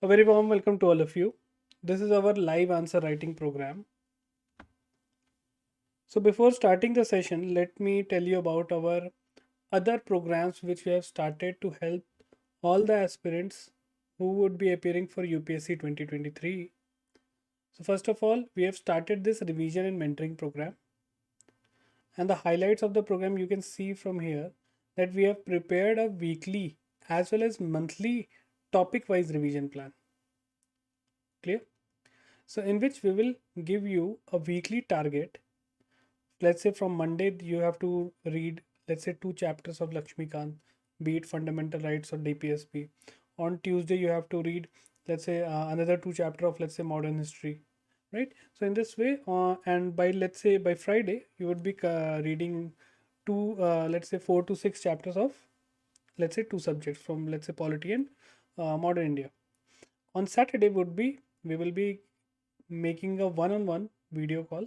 A very warm welcome to all of you. This is our live answer writing program. So, before starting the session, let me tell you about our other programs which we have started to help all the aspirants who would be appearing for UPSC 2023. So, first of all, we have started this revision and mentoring program. And the highlights of the program you can see from here that we have prepared a weekly as well as monthly topic wise revision plan. Clear? So, in which we will give you a weekly target. Let's say from Monday you have to read, let's say, two chapters of Lakshmikant, be it fundamental rights or DPSP. On Tuesday you have to read, let's say, another two chapter of, let's say, modern history, right? So in this way, and by, let's say, by Friday you would be reading two, let's say, 4 to 6 chapters of, let's say, two subjects from, let's say, polity and modern India. On Saturday would be, we will be making a one-on-one video call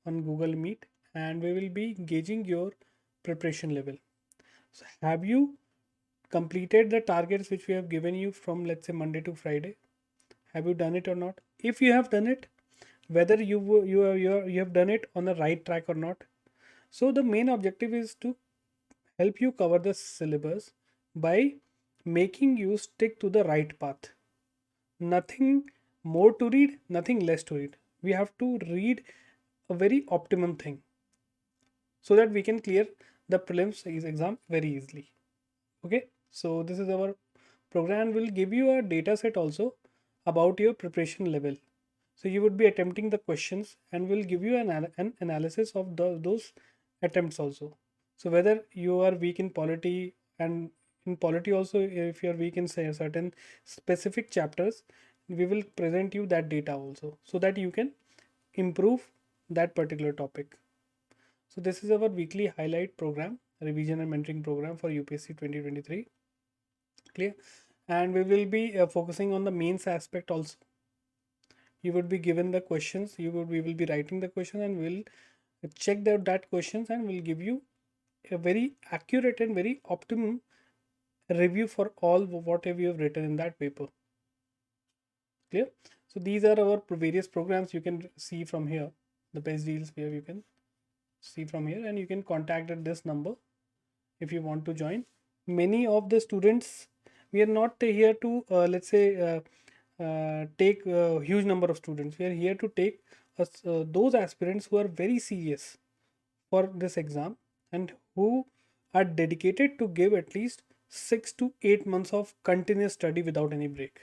on Google Meet, and we will be gauging your preparation level. So, have you completed the targets which we have given you from, let's say, Monday to Friday? Have you done it or not? If you have done it, whether you have done it on the right track or not. So the main objective is to help you cover the syllabus by making you stick to the right path. Nothing more to read, nothing less to read. We have to read a very optimum thing so that we can clear the prelims exam very easily. Okay, so this is our program. Will give you a data set also about your preparation level. So you would be attempting the questions and will give you an analysis of those attempts also. So whether you are weak in polity, and in polity also, if you are weak in, say, certain specific chapters, we will present you that data also so that you can improve that particular topic. So this is our weekly highlight program, revision and mentoring program for UPSC 2023. Clear? And we will be focusing on the mains aspect also. You would be given the questions, we will be writing the question, and we'll check that questions, and we'll give you a very accurate and very optimum review for all whatever you have written in that paper. Clear? So these are our various programs you can see from here. The best deals where you can see from here, and you can contact at this number if you want to join. Many of the students, we are not here to, let's say, take a huge number of students. We are here to take those aspirants who are very serious for this exam and who are dedicated to give at least 6 to 8 months of continuous study without any break.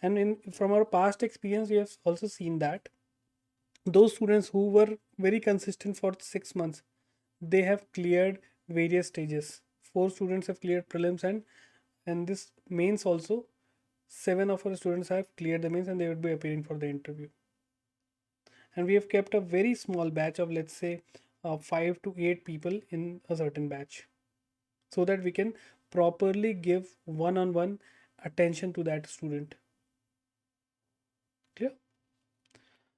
And from our past experience, we have also seen that those students who were very consistent for 6 months, they have cleared various stages. 4 students have cleared prelims, and this mains also, 7 of our students have cleared the mains, and they would be appearing for the interview. And we have kept a very small batch of, let's say, 5 to 8 people in a certain batch, so that we can properly give one-on-one attention to that student. Clear?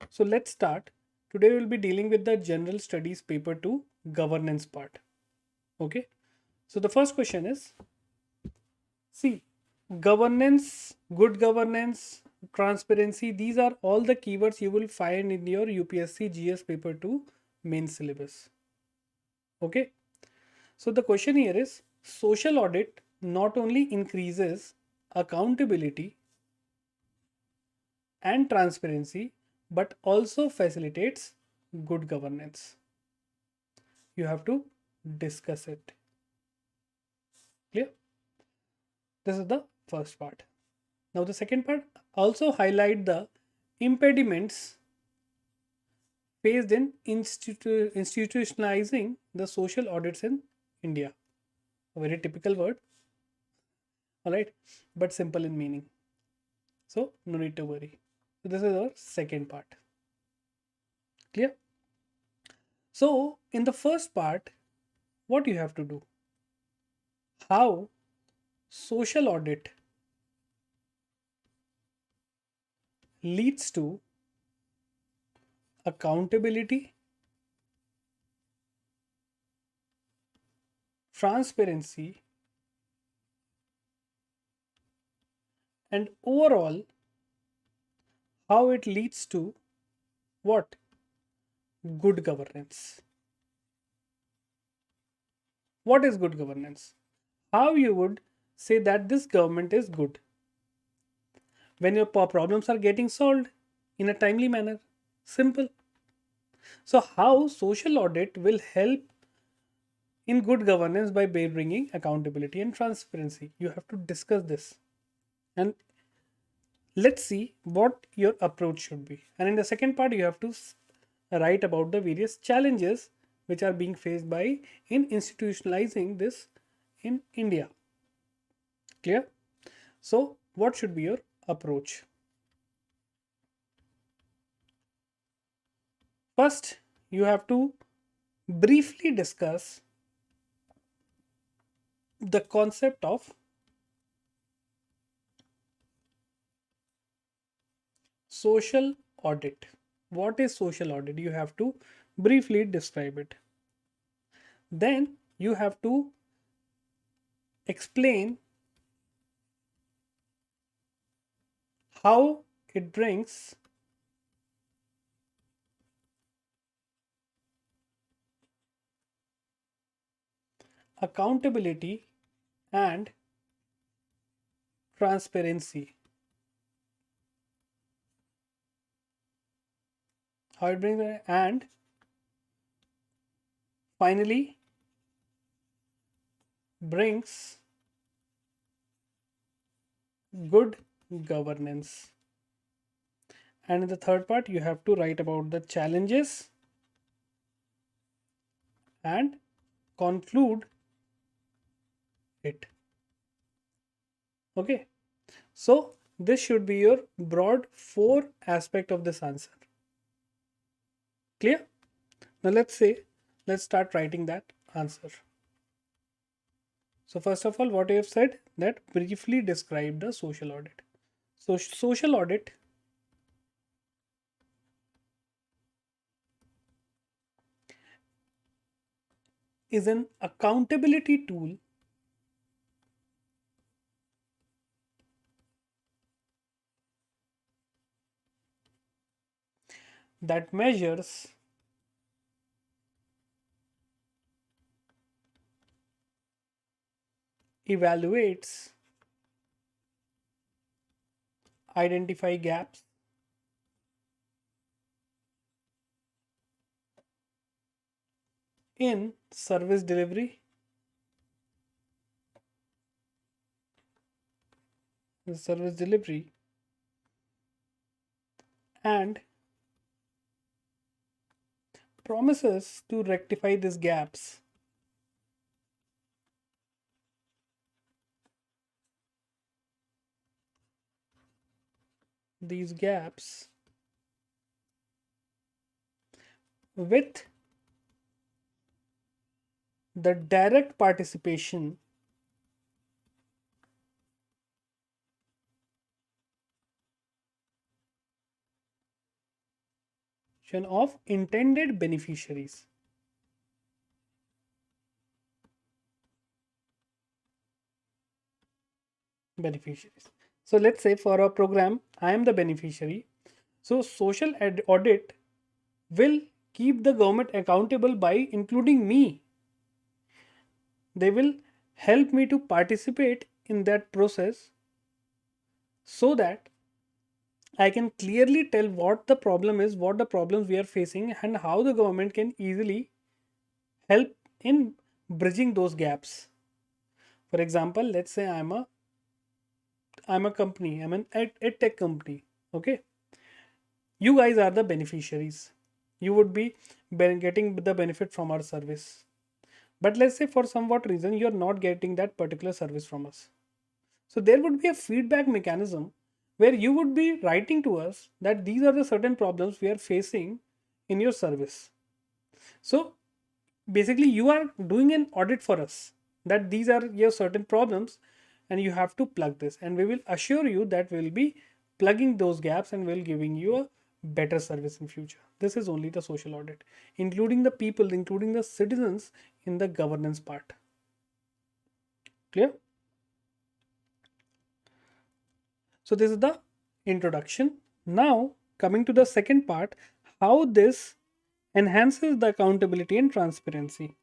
So let's start. Today we'll be dealing with the general studies paper 2 governance part. Okay, so the first question is, see, governance, good governance, transparency, these are all the keywords you will find in your UPSC GS paper 2 main syllabus. Okay, so the question here is, social audit not only increases accountability and transparency but also facilitates good governance. You have to discuss it. Clear? This is the first part. Now the second part, also highlight the impediments faced in institutionalizing the social audits in India. A very typical word, all right, but simple in meaning. So no need to worry. So this is our second part. Clear? So in the first part, what you have to do? How social audit leads to accountability, transparency, and overall how it leads to what? Good governance. What is good governance? How you would say that this government is good when your problems are getting solved in a timely manner. Simple. So, how social audit will help in good governance by bringing accountability and transparency? You have to discuss this. And let's see what your approach should be. And in the second part, you have to write about the various challenges which are being faced by in institutionalizing this in India. Clear? So, what should be your approach? First, you have to briefly discuss the concept of social audit. What is social audit? You have to briefly describe it. Then you have to explain how it brings accountability and transparency. How it brings and finally brings good governance. And in the third part, you have to write about the challenges and conclude it. Okay. So this should be your broad four aspect of this answer. Clear? Now let's start writing that answer. So first of all, what I have said that briefly describe the social audit. So social audit is an accountability tool that measures evaluates, identify gaps in service delivery and promises to rectify these gaps. These gaps with the direct participation of intended beneficiaries. So let's say for a program, I am the beneficiary. So social audit will keep the government accountable by including me. They will help me to participate in that process so that I can clearly tell what the problem is, what the problems we are facing, and how the government can easily help in bridging those gaps. For example, let's say I'm a company, I'm an ed tech company. Okay, you guys are the beneficiaries. You would be getting the benefit from our service. But let's say for somewhat reason you're not getting that particular service from us. So there would be a feedback mechanism where you would be writing to us that these are the certain problems we are facing in your service. So basically you are doing an audit for us that these are your certain problems and you have to plug this, and we will assure you that we'll be plugging those gaps and we'll giving you a better service in future. This is only the social audit, including the people, including the citizens in the governance part. Clear? So this is the introduction. Now coming to the second part, how this enhances the accountability and transparency.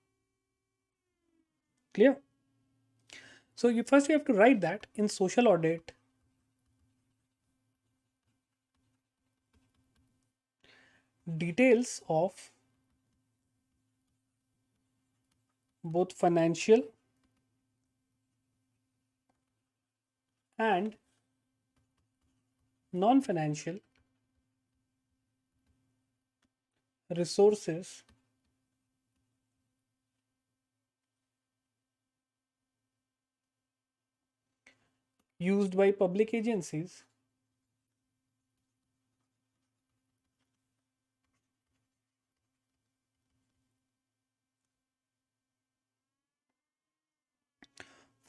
Clear? So you have to write that in social audit, details of both financial and non-financial resources used by public agencies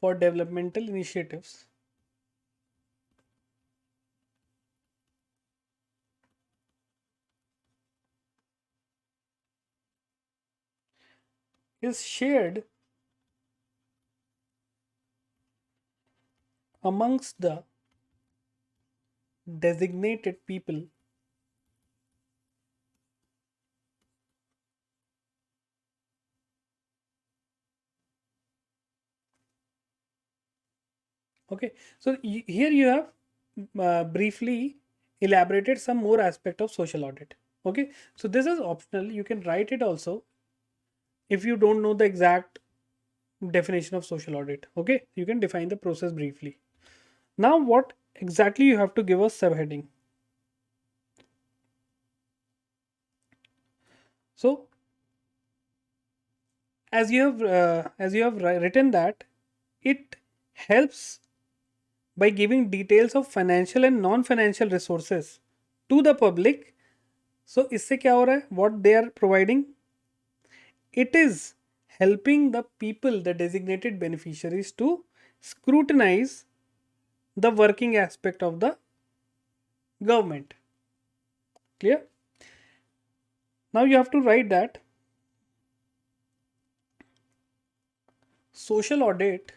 for developmental initiatives is shared amongst the designated people Okay, so here you have briefly elaborated some more aspect of social audit. Okay, so this is optional. You can write it also if you don't know the exact definition of social audit. Okay, you can define the process briefly. Now, what exactly you have to give a subheading. So, as you have written that it helps by giving details of financial and non-financial resources to the public. So इससे क्या हो रहा है? What they are providing, it is helping the people, the designated beneficiaries, to scrutinize the working aspect of the government. Clear? Now you have to write that social audit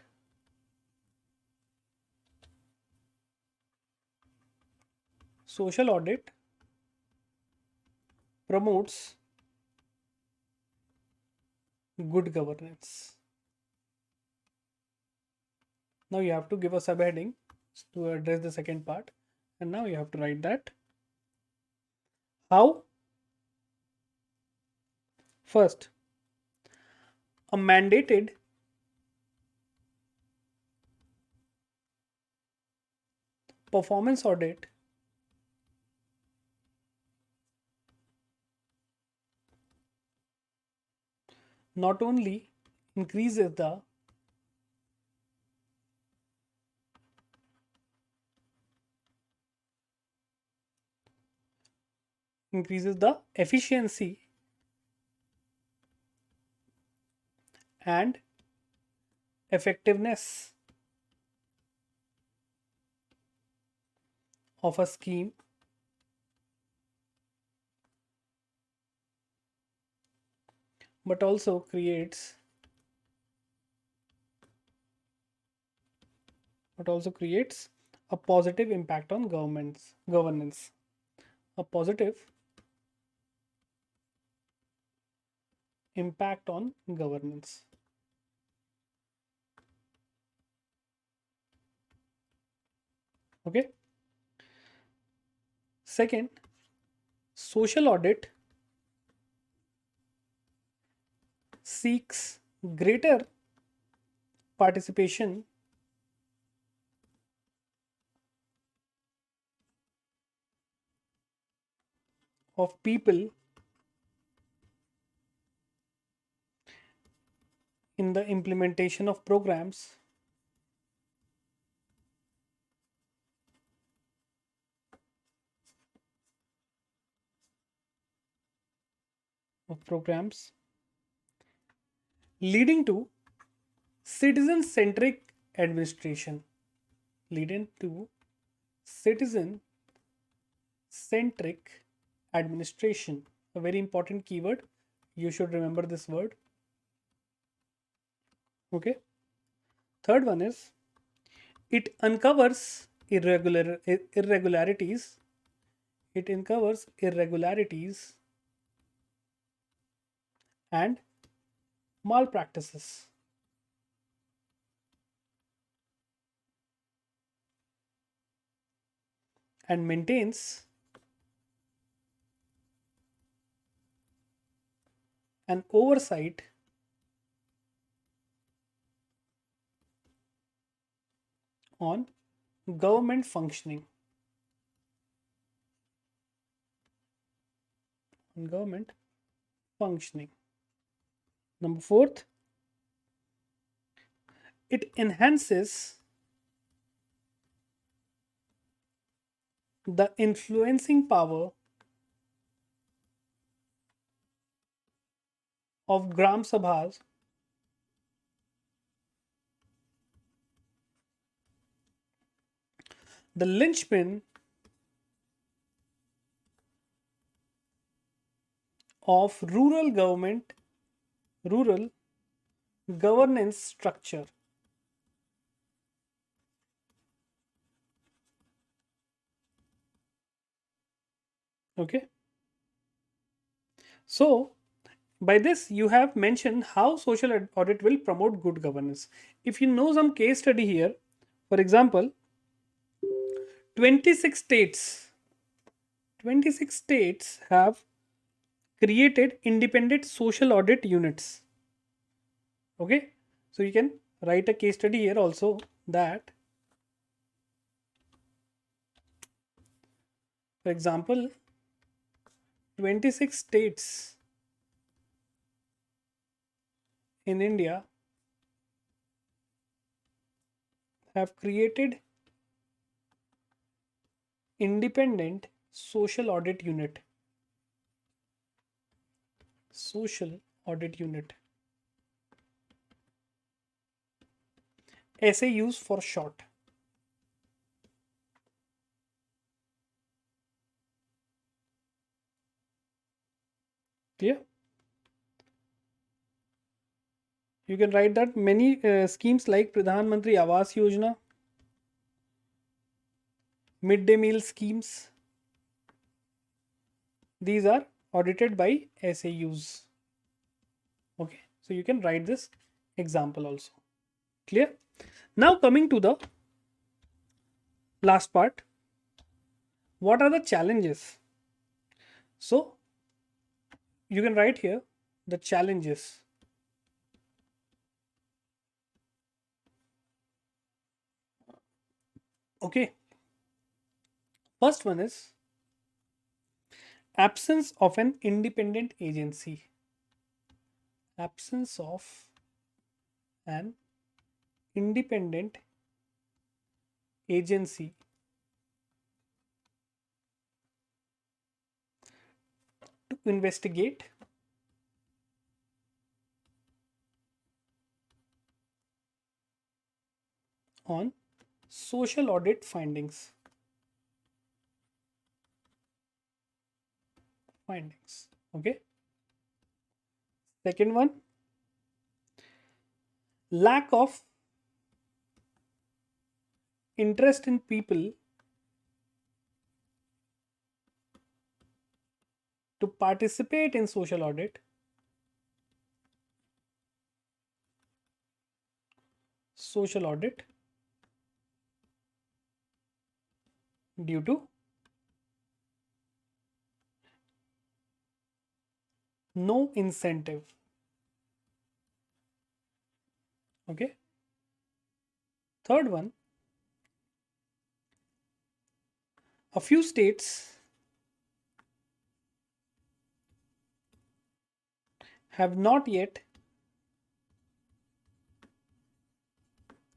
social audit promotes good governance. Now you have to give a subheading to address the second part, and now you have to write that how first a mandated performance audit not only increases the efficiency and effectiveness of a scheme, but also creates a positive impact on governance, a positive impact on governance. Okay. Second, social audit seeks greater participation of people in the implementation of programs leading to citizen centric administration, leading to citizen centric administration. A very important keyword, you should remember this word. Okay. Third one is it uncovers irregularities. It uncovers irregularities and malpractices and maintains an oversight on government functioning. On government functioning. Number fourth, it enhances the influencing power of Gram Sabhas the linchpin of rural governance structure. Okay. So, by this, you have mentioned how social audit will promote good governance. If you know some case study here, for example, 26 states, 26 states have created independent social audit units. Okay. So, you can write a case study here also that, for example, 26 states in India have created independent social audit unit. Social audit unit. SAUs for short. Clear? You can write that many schemes like Pradhan Mantri Awas Yojana, midday meal schemes, these are audited by SAUs. Okay, so you can write this example also. Clear? Now coming to the last part, what are the challenges? So you can write here the challenges. Okay, first one is absence of an independent agency. Absence of an independent agency to investigate on social audit findings. Okay. Second one, lack of interest in people to participate in social audit. Social audit due to no incentive. Okay. Third one, a few states have not yet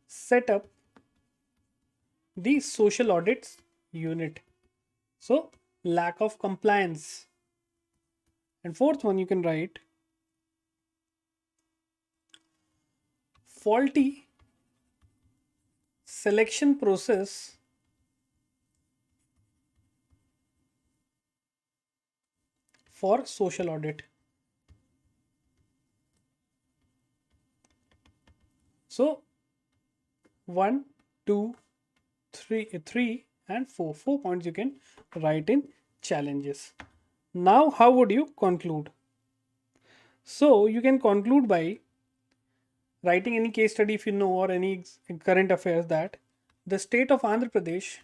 set up the social audits unit. So, lack of compliance. And fourth one, you can write faulty selection process for social audit. So, 1, 2, three and four. 4 points you can write in challenges. Now, how would you conclude? So, you can conclude by writing any case study if you know, or any current affairs, that the state of Andhra Pradesh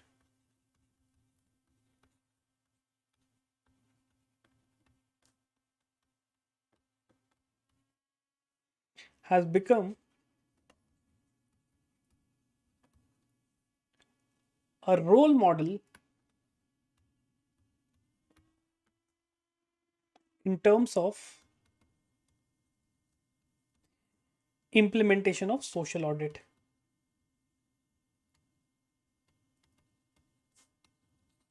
has become a role model in terms of implementation of social audit.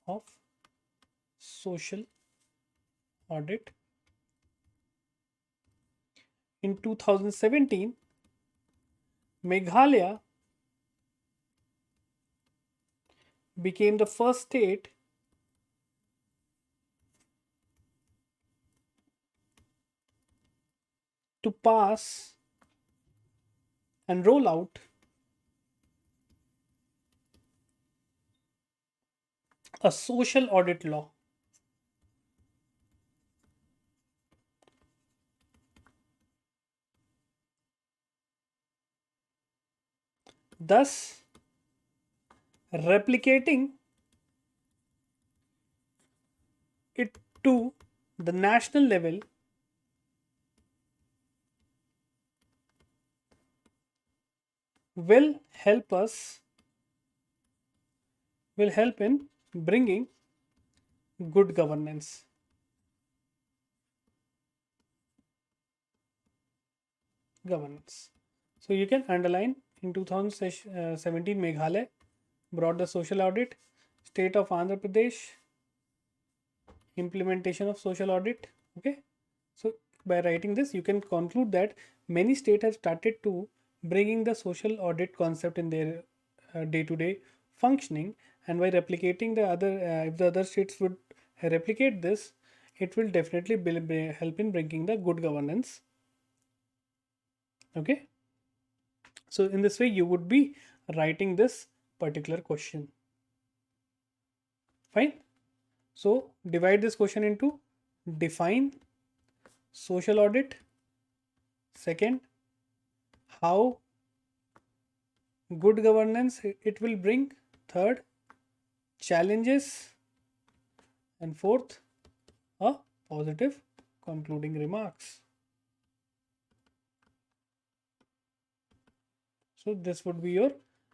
Of social audit. In 2017, Meghalaya became the first state to pass and roll out a social audit law. Thus, replicating it to the national level will help us, will help in bringing good governance. So you can underline, in 2017 Meghalaya brought the social audit, state of Andhra Pradesh implementation of social audit. Okay, so by writing this you can conclude that many states have started to bringing the social audit concept in their day-to-day functioning, and by replicating the other if the other states would replicate this, it will definitely help in bringing the good governance. Okay, so in this way you would be writing this particular question. Fine. So divide this question into: define social audit, second, how good governance it will bring, third, challenges, and fourth, a positive concluding remarks. So this would be your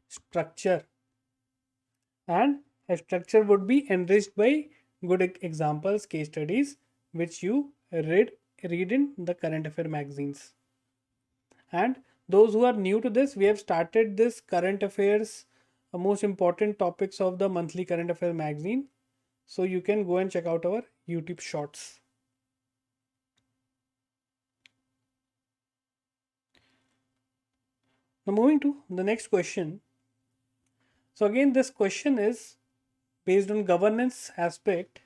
structure, and a structure would be enriched by good examples, case studies, which you read in the current affair magazines. And those who are new to this, we have started this current affairs, most important topics of the monthly current affair magazine. So you can go and check out our YouTube shorts. Now moving to the next question. So again, this question is based on governance aspect.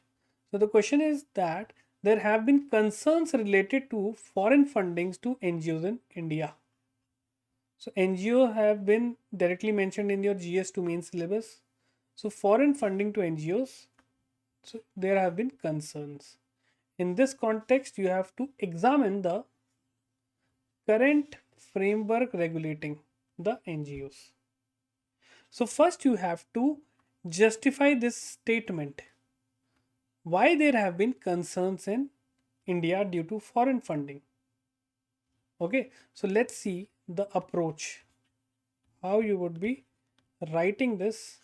So the question is that there have been concerns related to foreign fundings to NGOs in India. So NGO have been directly mentioned in your GS2 main syllabus. So foreign funding to NGOs, so there have been concerns. In this context, you have to examine the current framework regulating the NGOs. So first you have to justify this statement. Why there have been concerns in India due to foreign funding. Okay, so let's see the approach. How you would be writing this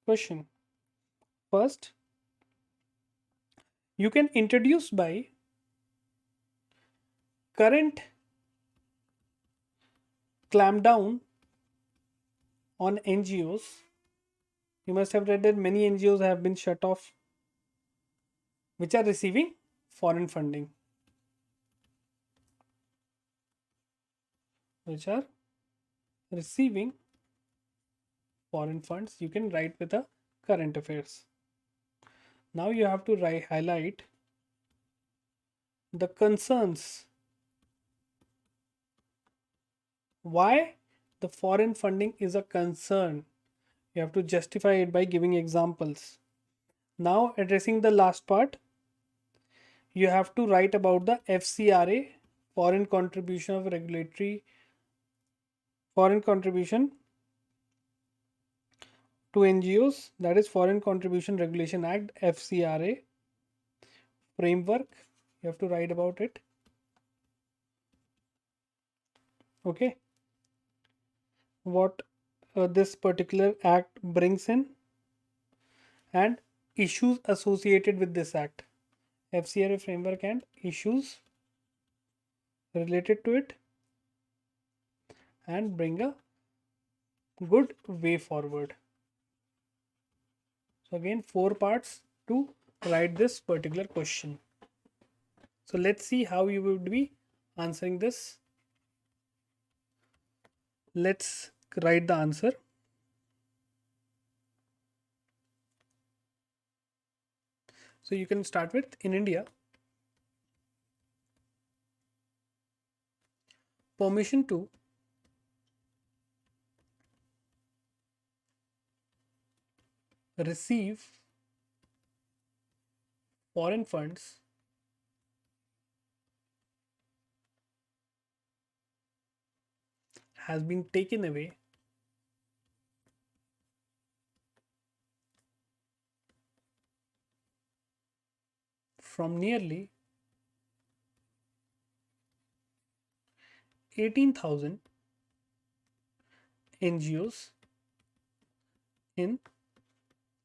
question. First, you can introduce by current clampdown on NGOs. You must have read that many NGOs have been shut off which are receiving foreign funding. Which are receiving foreign funds. You can write with a current affairs. Now you have to highlight the concerns. Why the foreign funding is a concern. You have to justify it by giving examples. Now, addressing the last part, you have to write about the FCRA, foreign contribution of regulatory foreign contribution to NGOs, that is Foreign Contribution Regulation Act, FCRA framework. You have to write about it. Okay, what this particular act brings in and issues associated with this act, FCRA framework and issues related to it, and bring a good way forward. So again, 4 parts to write this particular question. So let's see how you would be answering this. Let's write the answer. So you can start with, in India, permission to receive foreign funds has been taken away from nearly 18,000 NGOs in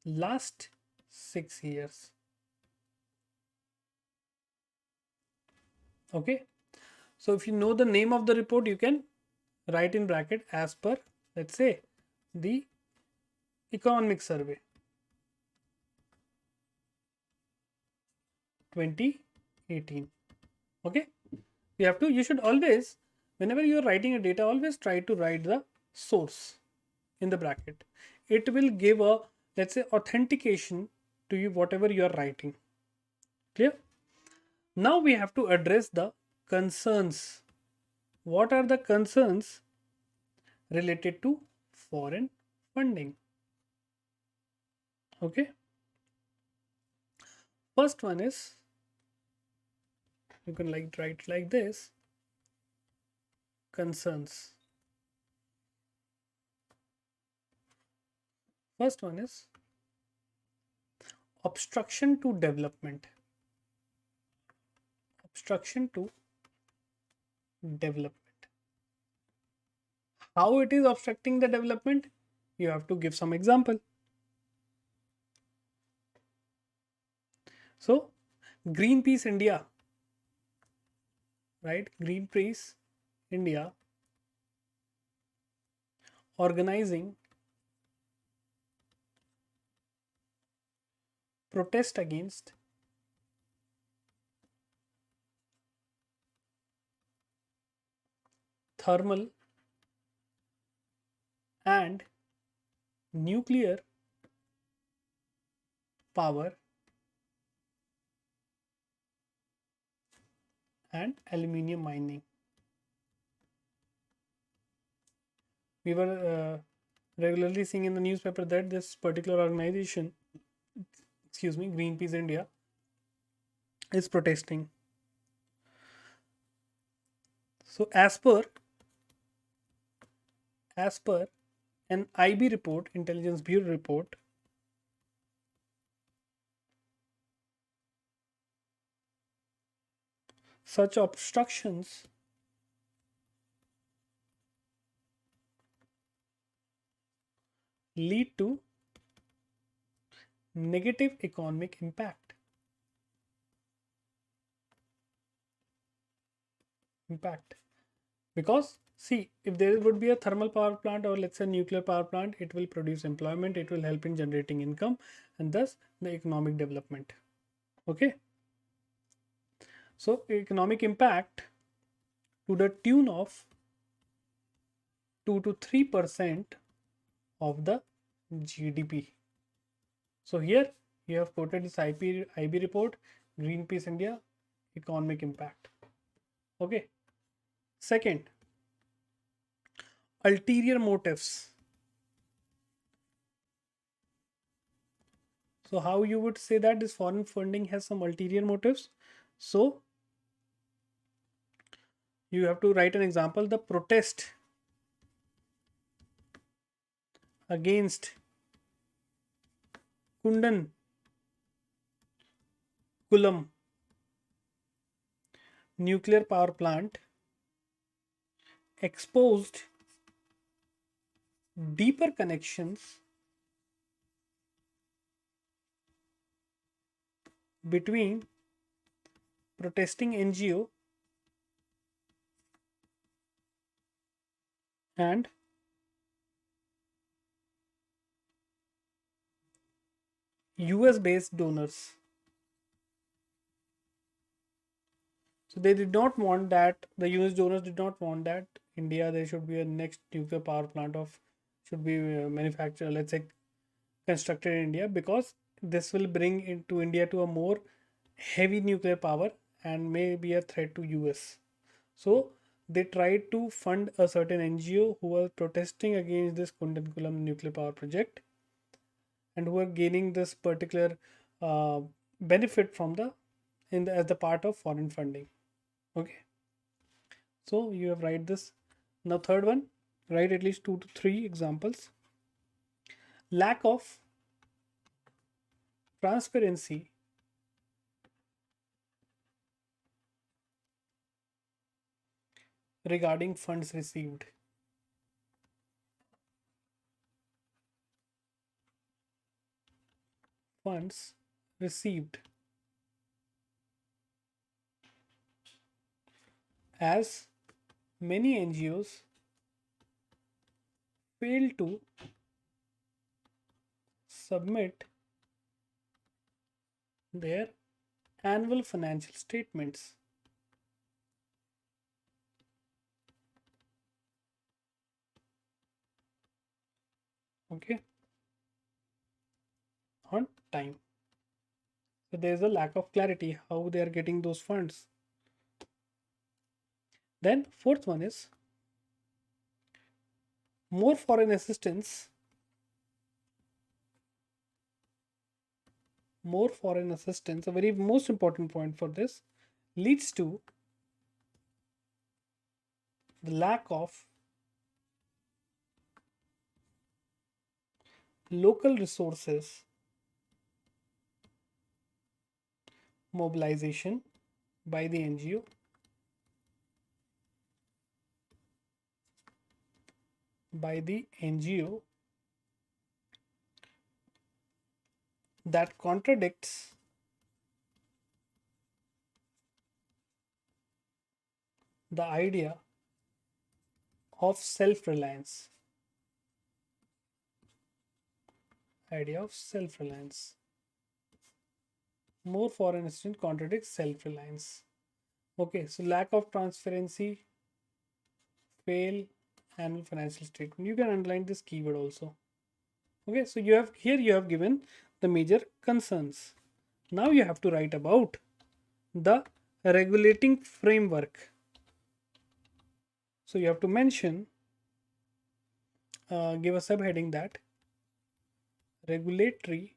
last 6 years. Okay, so if you know the name of the report, you can write in bracket as per, let's say, the economic survey 2018. Okay, you should always, whenever you are writing a data, always try to write the source in the bracket. It will give a, let's say, authentication to you whatever you are writing. Clear? Now we have to address the concerns. What are the concerns related to foreign funding? Okay, first one is, you can write like this, concerns. First one is obstruction to development. Obstruction to development. How it is obstructing the development? You have to give some example. So, Greenpeace India, right? Greenpeace India organizing protest against thermal and nuclear power and aluminium mining. We were regularly seeing in the newspaper that this particular organization, Greenpeace India, is protesting. So as per an IB report, Intelligence Bureau report, such obstructions lead to negative economic impact. Because see, if there would be a thermal power plant or let's say nuclear power plant, it will produce employment, it will help in generating income and thus the economic development. Okay, so economic impact to the tune of 2 to 3% of the GDP. So here you have quoted this IB report, Greenpeace India, economic impact. Okay. Second, ulterior motives. So how you would say that this foreign funding has some ulterior motives? So you have to write an example. The protest against Kundan Kulam nuclear power plant exposed deeper connections between protesting NGO and US based donors. So they did not want that, the US donors did not want that India, there should be a next nuclear power plant of, should be manufactured, let's say constructed in India, because this will bring into India to a more heavy nuclear power and may be a threat to US. So they tried to fund a certain NGO who was protesting against this Kundankulam nuclear power project and who are gaining this particular uh, benefit from the as the part of foreign funding. Okay, so you have write this. Now third one, write at least 2 to 3 examples. Lack of transparency regarding funds received. Funds received, as many NGOs fail to submit their annual financial statements. Okay, on time. So there is a lack of clarity how they are getting those funds. Then fourth one is more foreign assistance. More foreign assistance, a very most important point for this, leads to the lack of local resources mobilization by the NGO that contradicts the idea of self-reliance. More foreign assistance contradicts self-reliance. Okay, so lack of transparency, fail, annual financial statement. You can underline this keyword also. Okay, so you have given the major concerns. Now you have to write about the regulating framework. So you have to mention, give a subheading that regulatory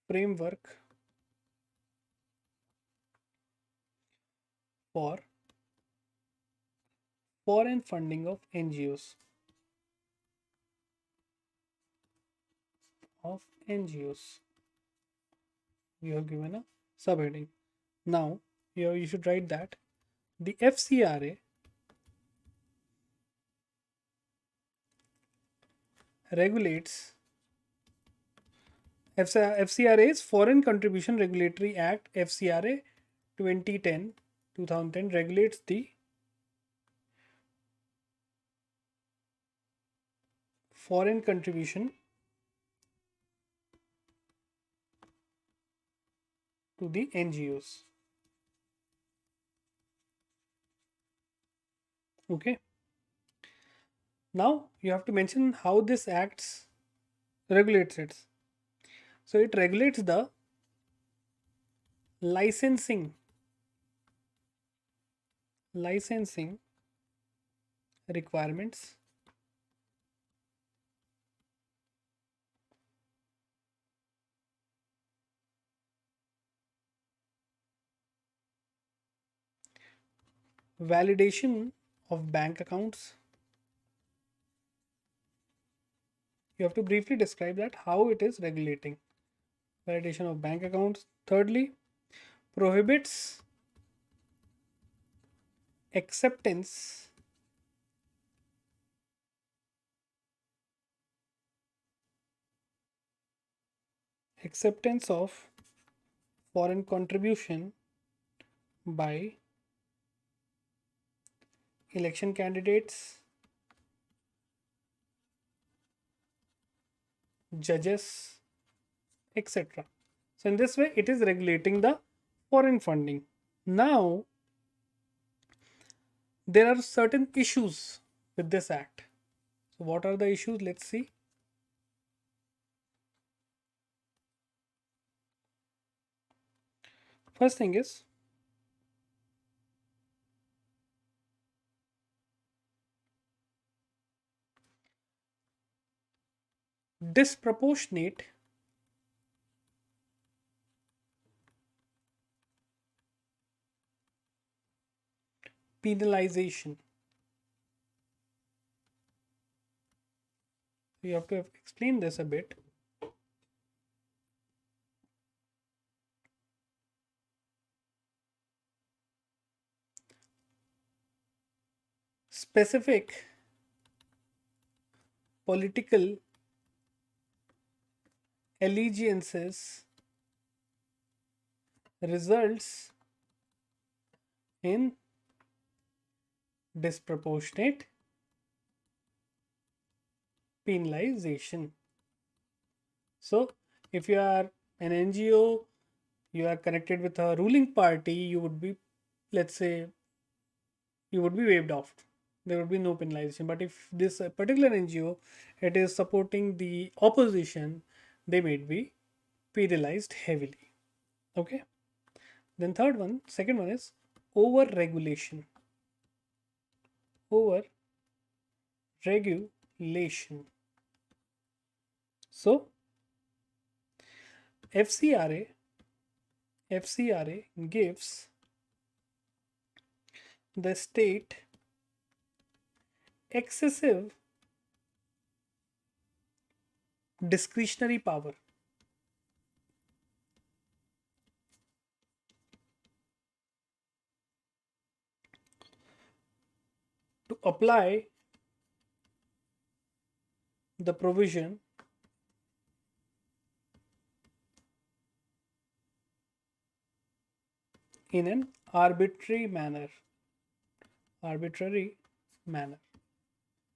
framework for foreign funding of NGOs. You have given a subheading. Now you should write that the FCRA regulates. FCRA is Foreign Contribution Regulatory Act. FCRA 2010 regulates the foreign contribution to the NGOs. Okay. Now you have to mention how this acts regulates it. So it regulates the licensing requirements, validation of bank accounts. You have to briefly describe that how it is regulating validation of bank accounts. Thirdly, prohibits acceptance of foreign contribution by election candidates, judges, etc. So in this way it is regulating the foreign funding. Now there are certain issues with this act. So what are the issues? Let's see. First thing is disproportionate penalization. You have to explain this a bit. Specific political allegiances results in disproportionate penalization. So if you are an NGO, you are connected with a ruling party, you would be, let's say, you would be waived off. There would be no penalization. But if this particular NGO, it is supporting the opposition, they may be penalized heavily. Okay. Then second one is over regulation. Over regulation. So FCRA gives the state excessive discretionary power to apply the provision in an arbitrary manner.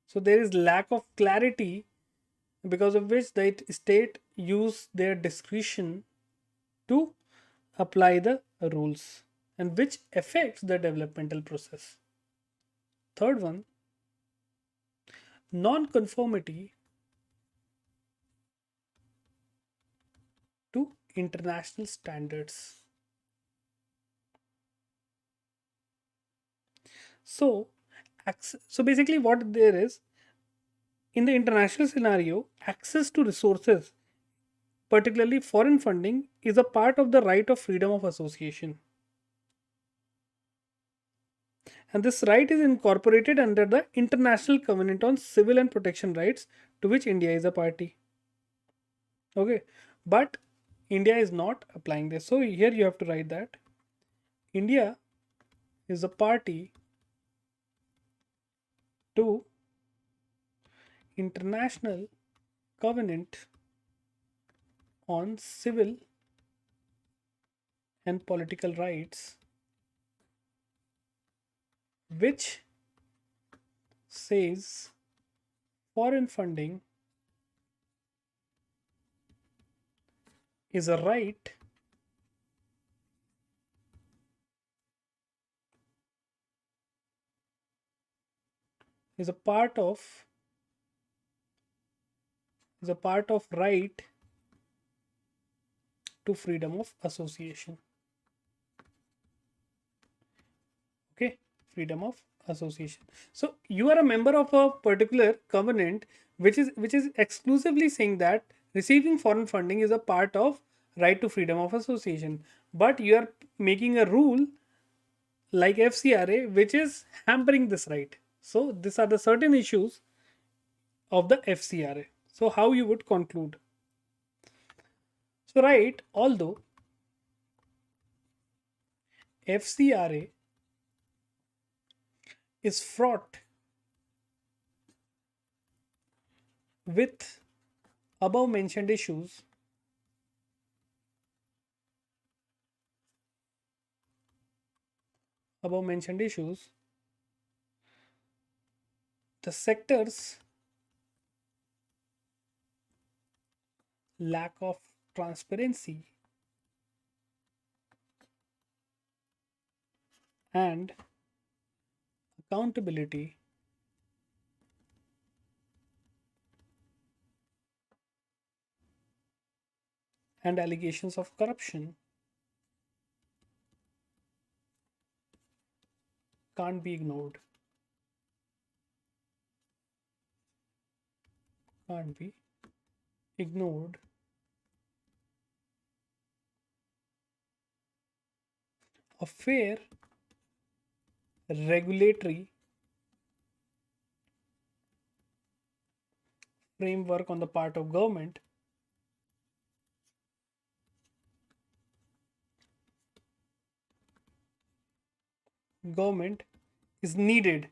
So there is lack of clarity, because of which the state use their discretion to apply the rules, and which affects the developmental process. Third one, non-conformity to international standards. So basically what there is, in the international scenario, access to resources, particularly foreign funding, is a part of the right of freedom of association. And this right is incorporated under the International Covenant on Civil and Protection Rights, to which India is a party. Okay, but India is not applying this. So here you have to write that India is a party to International Covenant on Civil and Political Rights, which says foreign funding is a right is a part of right to freedom of association. Okay, freedom of association. So you are a member of a particular covenant which is exclusively saying that receiving foreign funding is a part of right to freedom of association. But you are making a rule like FCRA which is hampering this right. So these are the certain issues of the FCRA. So how you would conclude? So right, although FCRA is fraught with above mentioned issues, above mentioned issues, the sector's lack of transparency and accountability and allegations of corruption can't be ignored. Can't be ignored. A fair regulatory framework on the part of government is needed,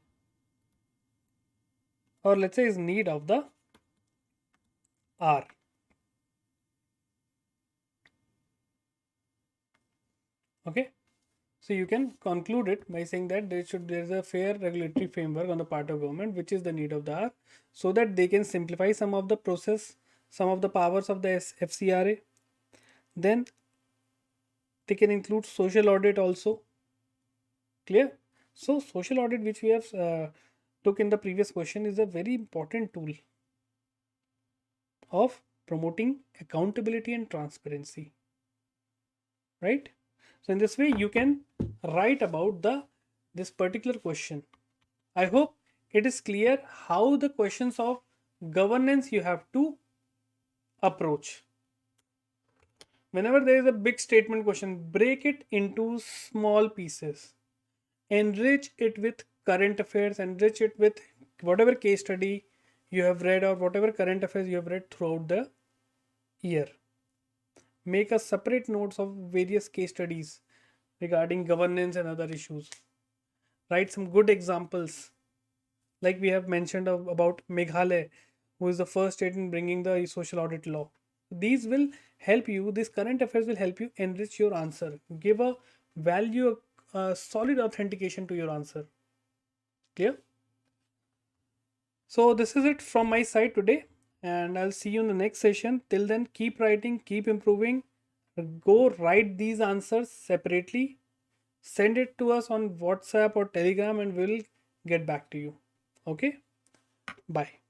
or let's say is need of the hour. Okay, so you can conclude it by saying that there is a fair regulatory framework on the part of government which is the need of the hour, so that they can simplify some of the process, some of the powers of the FCRA. Then they can include social audit also. Clear? So social audit, which we have took in the previous question, is a very important tool of promoting accountability and transparency, right? So in this way you can write about the this particular question. I hope it is clear how the questions of governance you have to approach. Whenever there is a big statement question, break it into small pieces, enrich it with current affairs, enrich it with whatever case study you have read or whatever current affairs you have read throughout the year. Make a separate notes of various case studies regarding governance and other issues. Write some good examples, like we have mentioned about Meghalaya, who is the first state in bringing the social audit law. These will help you, these current affairs will help you enrich your answer, give a value, a solid authentication to your answer. Clear? So this is it from my side today, and I'll see you in the next session. Till then, keep writing, keep improving. Go write these answers separately. Send it to us on WhatsApp or Telegram, and we'll get back to you. Okay? Bye.